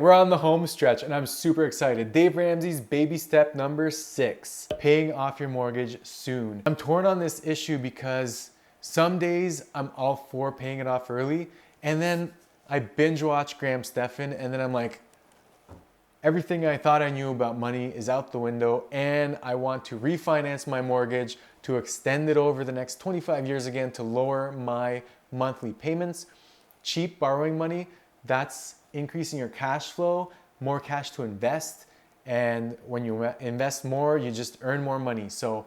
We're on the home stretch and I'm super excited. Dave Ramsey's baby step number 6, paying off your mortgage soon. I'm torn on this issue because some days I'm all for paying it off early, and then I binge watch Graham Stephan, and then I'm like, everything I thought I knew about money is out the window, and I want to refinance my mortgage to extend it over the next 25 years again to lower my monthly payments. Cheap borrowing money, that's increasing your cash flow, more cash to invest, and when you invest more, you just earn more money. So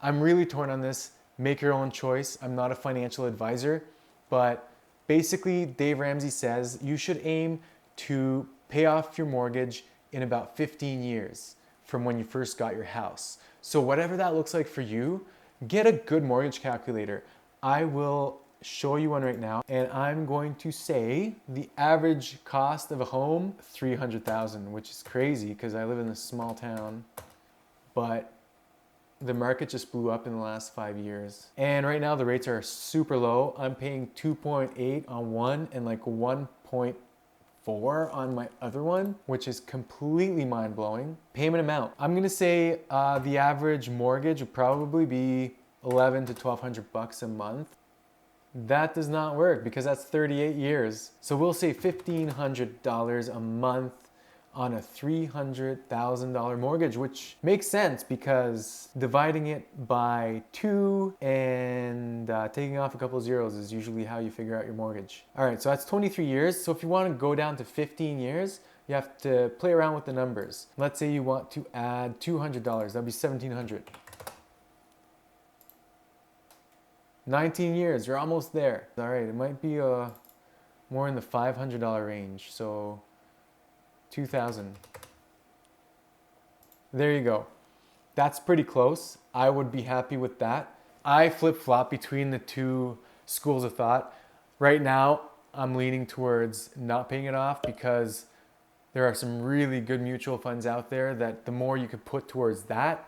I'm really torn on this. Make your own choice. I'm not a financial advisor, but basically Dave Ramsey says you should aim to pay off your mortgage in about 15 years from when you first got your house. So whatever that looks like for you, get a good mortgage calculator. I will show you one right now, and I'm going to say the average cost of a home, $300,000, which is crazy because I live in a small town, but the market just blew up in the last 5 years. And right now the rates are super low. I'm paying 2.8 on one and like 1.4 on my other one, which is completely mind-blowing. Payment amount, I'm gonna say the average mortgage would probably be $1,100 to $1,200 a month. That does not work because that's 38 years. So we'll say $1,500 a month on a $300,000 mortgage, which makes sense because dividing it by 2 and taking off a couple of zeros is usually how you figure out your mortgage. All right, so that's 23 years. So if you want to go down to 15 years, you have to play around with the numbers. Let's say you want to add $200, that'd be $1,700. 19 years, you're almost there. All right, it might be more in the $500 range, so 2,000. There you go. That's pretty close. I would be happy with that. I flip-flop between the two schools of thought. Right now, I'm leaning towards not paying it off because there are some really good mutual funds out there that the more you could put towards that,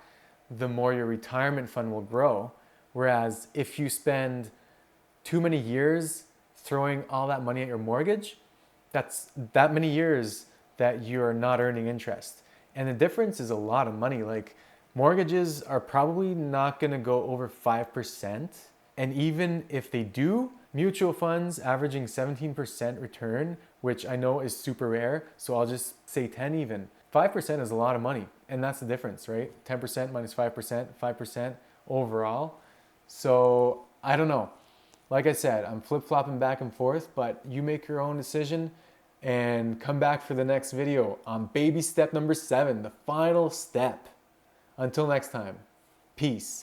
the more your retirement fund will grow. Whereas if you spend too many years throwing all that money at your mortgage, that's that many years that you're not earning interest. And the difference is a lot of money. Like mortgages are probably not gonna go over 5%. And even if they do, mutual funds averaging 17% return, which I know is super rare, so I'll just say 10 even. 5% is a lot of money, and that's the difference, right? 10% minus 5%, 5% overall. So I don't know. Like I said, I'm flip-flopping back and forth, but you make your own decision and come back for the next video on baby step number 7, the final step. Until next time, peace.